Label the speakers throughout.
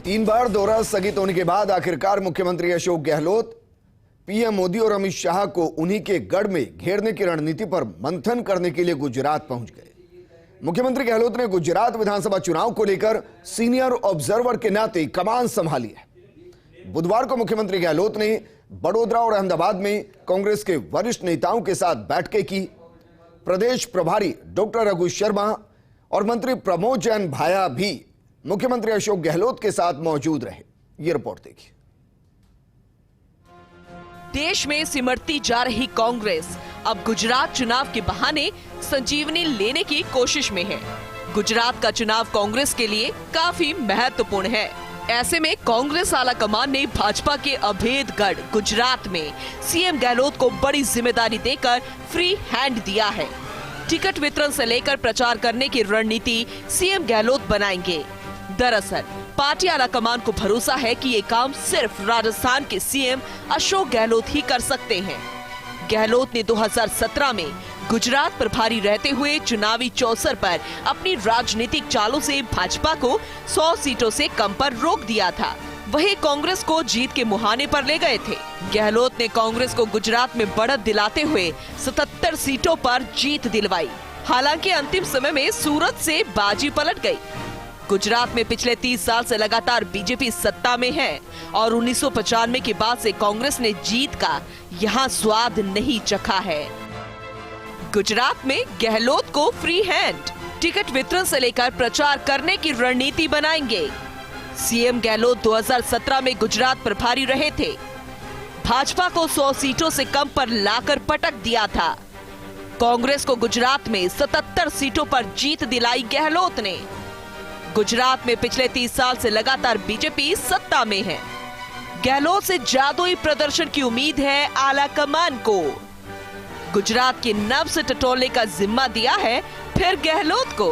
Speaker 1: 3 बार दौरा स्थगित होने के बाद आखिरकार मुख्यमंत्री अशोक गहलोत पीएम मोदी और अमित शाह को उन्हीं के गढ़ में घेरने की रणनीति पर मंथन करने के लिए गुजरात पहुंच गए। मुख्यमंत्री गहलोत ने गुजरात विधानसभा चुनाव को लेकर सीनियर ऑब्जर्वर के नाते कमान संभाली है। बुधवार को मुख्यमंत्री गहलोत ने बड़ोदरा और अहमदाबाद में कांग्रेस के वरिष्ठ नेताओं के साथ बैठकें की। प्रदेश प्रभारी डॉक्टर रघु शर्मा और मंत्री प्रमोद जैन भाया भी मुख्यमंत्री अशोक गहलोत के साथ मौजूद रहे। ये रिपोर्ट देखिए।
Speaker 2: देश में सिमटती जा रही कांग्रेस अब गुजरात चुनाव के बहाने संजीवनी लेने की कोशिश में है। गुजरात का चुनाव कांग्रेस के लिए काफी महत्वपूर्ण है। ऐसे में कांग्रेस आला कमान ने भाजपा के अभेद गढ़ गुजरात में सीएम गहलोत को बड़ी जिम्मेदारी देकर फ्री हैंड दिया है। टिकट वितरण से लेकर प्रचार करने की रणनीति सीएम गहलोत बनाएंगे। दरअसल पार्टी आला कमान को भरोसा है कि ये काम सिर्फ राजस्थान के सीएम अशोक गहलोत ही कर सकते हैं। गहलोत ने 2017 में गुजरात प्रभारी रहते हुए चुनावी चौसर पर अपनी राजनीतिक चालों से भाजपा को 100 सीटों से कम पर रोक दिया था। वही कांग्रेस को जीत के मुहाने पर ले गए थे। गहलोत ने कांग्रेस को गुजरात में बढ़त दिलाते हुए 77 सीटों पर जीत दिलवाई। हालांकि अंतिम समय में सूरत से बाजी पलट गई। गुजरात में पिछले 30 साल से लगातार बीजेपी सत्ता में है और 1995 के बाद से कांग्रेस ने जीत का यहाँ स्वाद नहीं चखा है। गुजरात में गहलोत को फ्री हैंड, टिकट वितरण से लेकर प्रचार करने की रणनीति बनाएंगे। सीएम गहलोत 2017 में गुजरात प्रभारी रहे थे। भाजपा को 100 सीटों से कम पर लाकर पटक दिया था। कांग्रेस को गुजरात में 77 सीटों पर जीत दिलाई गहलोत ने। गुजरात में पिछले 30 साल से लगातार बीजेपी सत्ता में है। गहलोत से जादुई प्रदर्शन की उम्मीद है आला कमान को। गुजरात की नब्ज से टटोलने का जिम्मा दिया है फिर गहलोत को।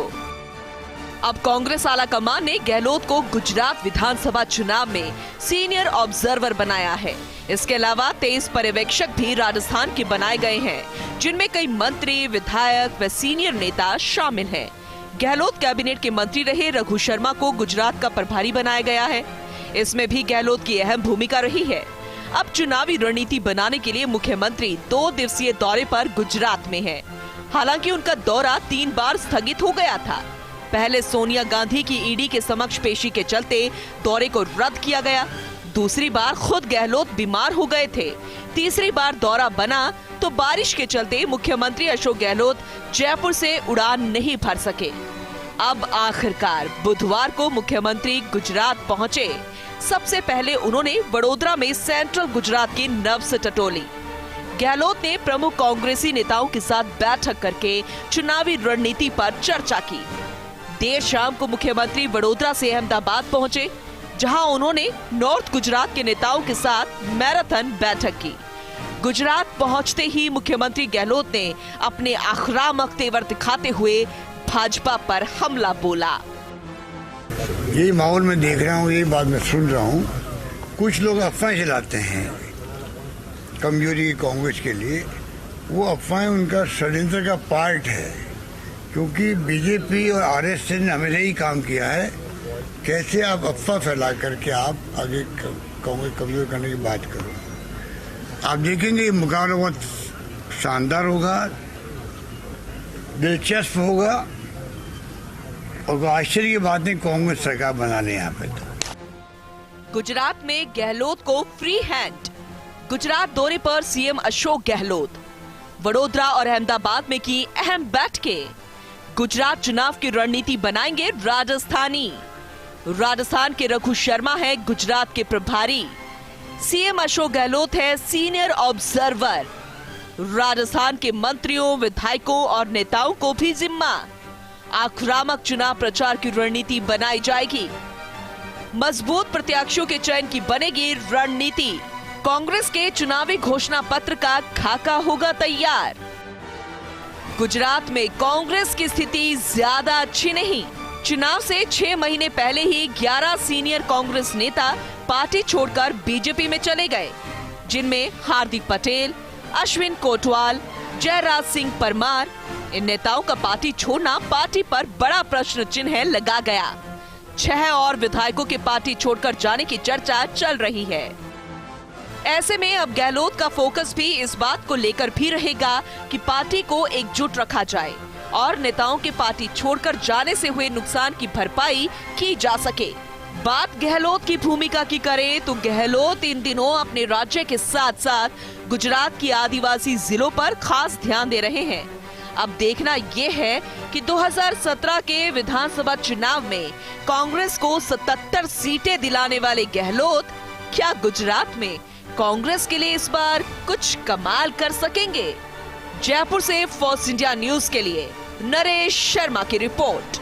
Speaker 2: अब कांग्रेस आला कमान ने गहलोत को गुजरात विधानसभा चुनाव में सीनियर ऑब्जर्वर बनाया है। इसके अलावा 23 पर्यवेक्षक भी राजस्थान के बनाए गए हैं, जिनमें कई मंत्री, विधायक व सीनियर नेता शामिल हैं। गहलोत कैबिनेट के मंत्री रहे रघु शर्मा को गुजरात का प्रभारी बनाया गया है। इसमें भी गहलोत की अहम भूमिका रही है। अब चुनावी रणनीति बनाने के लिए मुख्यमंत्री 2 दिवसीय दौरे पर गुजरात में है। हालांकि उनका दौरा 3 बार स्थगित हो गया था। पहले सोनिया गांधी की ईडी के समक्ष पेशी के चलते दौरे को रद्द किया गया। दूसरी बार खुद गहलोत बीमार हो गए थे। तीसरी बार दौरा बना तो बारिश के चलते मुख्यमंत्री अशोक गहलोत जयपुर से उड़ान नहीं भर सके। अब आखिरकार बुधवार को मुख्यमंत्री गुजरात पहुंचे। सबसे पहले उन्होंने बड़ोदरा में सेंट्रल गुजरात की नब्ज टटोली। गहलोत ने प्रमुख कांग्रेसी नेताओं के साथ बैठक करके चुनावी रणनीति पर चर्चा की। देर शाम को मुख्यमंत्री बड़ोदरा से अहमदाबाद पहुंचे, जहां उन्होंने नॉर्थ गुजरात के नेताओं के साथ मैराथन बैठक की। गुजरात पहुंचते ही मुख्यमंत्री गहलोत ने अपने आक्रामक तेवर दिखाते हुए भाजपा पर हमला बोला।
Speaker 3: यही माहौल में देख रहा हूँ, यही बात मैं सुन रहा हूँ। कुछ लोग अफवाहें चलाते हैं कमजोरी कांग्रेस के लिए। वो अफवाहें उनका षड्यंत्र का पार्ट है, क्योंकि बीजेपी और आरएसएस ने हमेशा ही काम किया है। कैसे आप अफवाह फैला करके आप आगे कांग्रेस कमजोर करने की बात करो। आप देखेंगे ये मुकाबला बहुत शानदार होगा, दिलचस्प होगा और आश्चर्य की बात नहीं, कांग्रेस सरकार बना ले यहाँ पे। तो
Speaker 2: गुजरात में गहलोत को फ्री हैंड। गुजरात दौरे पर सीएम अशोक गहलोत। वडोदरा और अहमदाबाद में की अहम बैठकें। गुजरात चुनाव की रणनीति बनाएंगे राजस्थानी। राजस्थान के रघु शर्मा है गुजरात के प्रभारी। सीएम अशोक गहलोत है सीनियर ऑब्जर्वर। राजस्थान के मंत्रियों, विधायकों और नेताओं को भी जिम्मा। आक्रामक चुनाव प्रचार की रणनीति बनाई जाएगी। मजबूत प्रत्याशियों के चयन की बनेगी रणनीति। कांग्रेस के चुनावी घोषणा पत्र का खाका होगा तैयार। गुजरात में कांग्रेस की स्थिति ज्यादा अच्छी नहीं। चुनाव से 6 महीने पहले ही 11 सीनियर कांग्रेस नेता पार्टी छोड़कर बीजेपी में चले गए, जिनमें हार्दिक पटेल, अश्विन कोटवाल, जयराज सिंह परमार। इन नेताओं का पार्टी छोड़ना पार्टी पर बड़ा प्रश्न चिन्ह लगा गया। 6 और विधायकों के पार्टी छोड़कर जाने की चर्चा चल रही है। ऐसे में अब गहलोत का फोकस भी इस बात को लेकर भी रहेगा कि पार्टी को एकजुट रखा जाए और नेताओं के पार्टी छोड़कर जाने से हुए नुकसान की भरपाई की जा सके। बात गहलोत की भूमिका की करें तो गहलोत इन दिनों अपने राज्य के साथ साथ गुजरात की आदिवासी जिलों पर खास ध्यान दे रहे हैं। अब देखना यह है कि 2017 के विधानसभा चुनाव में कांग्रेस को 77 सीटें दिलाने वाले गहलोत क्या गुजरात में कांग्रेस के लिए इस बार कुछ कमाल कर सकेंगे। जयपुर से फर्स्ट इंडिया न्यूज के लिए नरेश शर्मा की रिपोर्ट।